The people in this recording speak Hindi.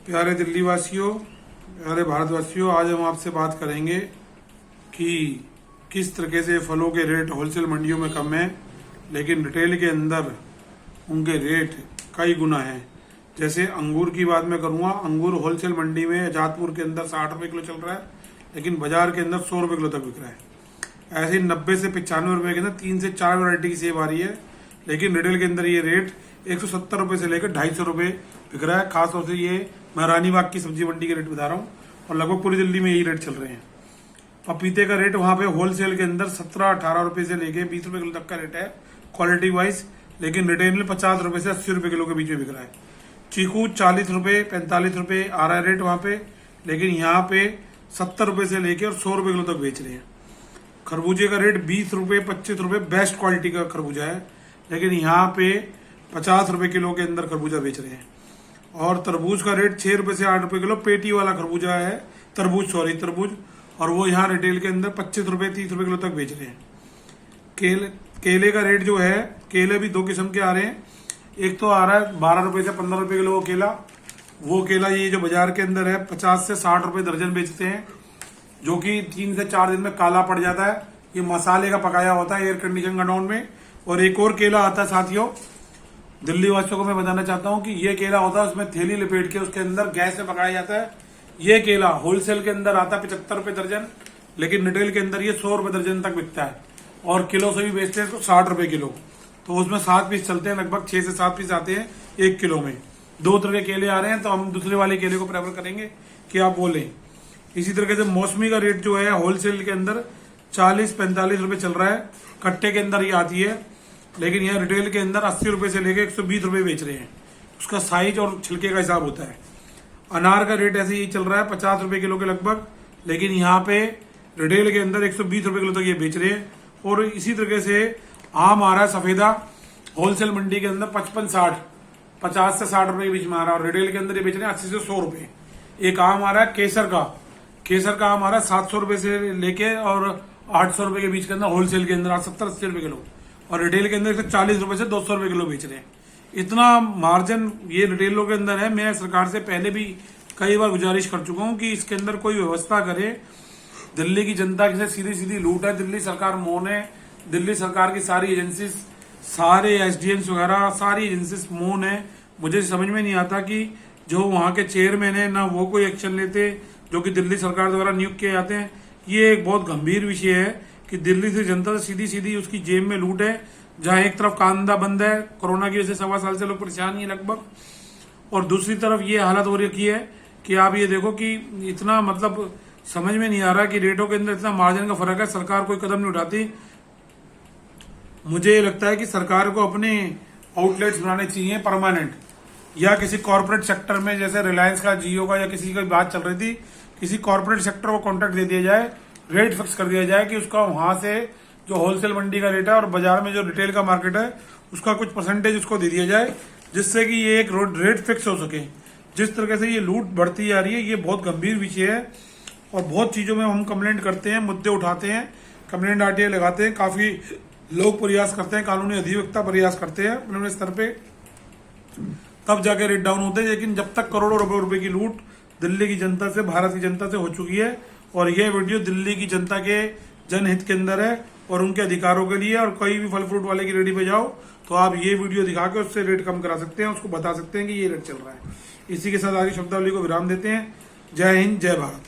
प्यारे दिल्ली वासियों, प्यारे भारतवासियों, आज हम आपसे बात करेंगे कि किस तरीके से फलों के रेट होलसेल मंडियों में कम है, लेकिन रिटेल के अंदर उनके रेट कई गुना हैं। जैसे अंगूर की बात मैं करूँगा, अंगूर होलसेल मंडी में जातपुर के अंदर 60 रुपये किलो चल रहा है, लेकिन बाजार के अंदर 100 रुपये किलो तक बिक रहा है। ऐसे 90 से 95 रुपये के अंदर 3 से 4 वैरायटी की सेब आ रही है, लेकिन रिटेल के अंदर ये रेट 170 रुपये से लेकर 250 रुपये बिक रहा है। खासतौर से ये मैं रानीबाग की सब्जी मंडी के रेट बता रहा हूँ, और लगभग पूरी दिल्ली में यही रेट चल रहे हैं। पपीते का रेट वहाँ पे होलसेल के अंदर 17-18 रुपये से लेके 20 रुपये किलो तक का रेट है क्वालिटी वाइज, लेकिन रिटेल में 50 रुपये से 80 रुपये किलो के बीच में बिक रहा है। चीकू 40 रुपये 45 रुपये आ रहा है रेट वहाँ पे, लेकिन यहाँ पे 70 रुपये से लेके और 100 रुपये किलो तक बेच रहे हैं। खरबूजे का रेट 20 रुपये 25 रुपये बेस्ट क्वालिटी का खरबूजा है, लेकिन यहाँ पे 50 रुपये किलो के अंदर खरबूजा बेच रहे हैं। और तरबूज का रेट 6 रुपये से 8 रुपये किलो पेटी वाला खरबूजा है, तरबूज, और वो यहाँ रिटेल के अंदर 25 रुपये 30 रुपये किलो तक बेच रहे हैं। केले का रेट जो है, केले भी दो किस्म के आ रहे हैं। एक तो आ रहा है 12 रुपये से 15 रुपये किलो वो केला ये जो बाजार के अंदर है 50 से 60 रुपये दर्जन बेचते हैं, जो कि 3 से 4 दिन में काला पड़ जाता है। ये मसाले का पकाया होता है एयर कंडीशन गोडाउन में। और एक और केला आता है साथियों, दिल्ली वासियों को मैं बताना चाहता हूँ कि ये केला होता है, उसमें थैली लपेट के उसके अंदर गैस में पकाया जाता है। ये केला होलसेल के अंदर आता है 75 रुपये दर्जन, लेकिन रिटेल के अंदर ये 100 रुपये दर्जन तक बिकता है, और किलो से भी बेचते हैं तो 60 रुपये किलो। तो उसमें 7 पीस चलते हैं, लगभग 6 से 7 पीस आते हैं 1 किलो में। 2 तरह के केले आ रहे हैं, तो हम दूसरे वाले केले को प्रेफर करेंगे कि आप वो लें। इसी तरीके से मौसमी का रेट जो है होलसेल के अंदर 40-45 रुपये चल रहा है, कट्टे के अंदर ये आती है, लेकिन यहाँ रिटेल के अंदर 80 रुपये से लेकर 120 रुपये बेच रहे हैं। उसका साइज और छिलके का हिसाब होता है। अनार का रेट ऐसे ही चल रहा है 50 रुपये किलो के लगभग, लेकिन यहाँ पे रिटेल के अंदर 120 रुपये किलो तक ये बेच रहे हैं। और इसी तरीके से आम आ रहा है सफेदा होलसेल मंडी के अंदर 55-60, 50 से 60 रुपये के बीच में आ रहा है, और रिटेल के अंदर ये बेच रहे हैं 80 से 100 रुपये। एक आम आ रहा है केसर का आम आ रहा है 700 रुपये से लेके और 800 रुपये के बीच के अंदर होलसेल के अंदर 70-80 रुपये किलो, और रिटेल के अंदर 140 रुपये से 200 रुपये किलो बेच रहे हैं। इतना मार्जिन ये रिटेलों के अंदर है। मैं सरकार से पहले भी कई बार गुजारिश कर चुका हूँ कि इसके अंदर कोई व्यवस्था करे। दिल्ली की जनता से सीधी लूट है, दिल्ली सरकार मौन है। दिल्ली सरकार की सारी एजेंसी, सारे एसडीएम्स वगैरह सारी एजेंसीज मौन है। मुझे समझ में नहीं आता कि जो वहाँ के चेयरमैन है ना वो कोई एक्शन लेते, जो कि दिल्ली सरकार द्वारा नियुक्त किए जाते हैं। ये एक बहुत गंभीर विषय है कि दिल्ली से जनता से सीधी उसकी जेब में लूट है। जहाँ एक तरफ कांधा बंद है, कोरोना की वजह से 1.25 साल से लोग परेशान ही लगभग, और दूसरी तरफ ये हालत हो रखी है कि आप ये देखो कि इतना मतलब समझ में नहीं आ रहा कि रेटों के अंदर इतना मार्जिन का फर्क है, सरकार कोई कदम नहीं उठाती। मुझे लगता है कि सरकार को अपने आउटलेट्स बनाने चाहिए परमानेंट, या किसी कॉर्पोरेट सेक्टर में, जैसे रिलायंस का, जियो का, या किसी की बात चल रही थी, किसी कॉर्पोरेट सेक्टर को कॉन्ट्रैक्ट दे दिया जाए, रेट फिक्स कर दिया जाए कि उसका वहां से जो होलसेल मंडी का रेट है और बाजार में जो रिटेल का मार्केट है उसका कुछ परसेंटेज उसको दे दिया जाए, जिससे कि ये एक रेट फिक्स हो सके। जिस तरीके से ये लूट बढ़ती जा रही है, ये बहुत गंभीर विषय है, और बहुत चीजों में हम कंप्लेंट करते हैं, मुद्दे उठाते हैं, कंप्लेंट आरटीआई लगाते हैं, काफी लोग प्रयास करते हैं, कानूनी अधिवक्ता प्रयास करते हैं अपने स्तर पे, तब जाके रेट डाउन होते हैं। लेकिन जब तक करोड़ों रुपए की लूट दिल्ली की जनता से, भारत की जनता से हो चुकी है, और यह वीडियो दिल्ली की जनता के जनहित के अंदर है और उनके अधिकारों के लिए। और कोई भी फल फ्रूट वाले की रेडी पे जाओ तो आप ये वीडियो दिखा के उससे रेट कम करा सकते हैं, उसको बता सकते हैं कि ये रेट चल रहा है। इसी के साथ आगे शब्दावली को विराम देते हैं। जय हिंद, जय भारत।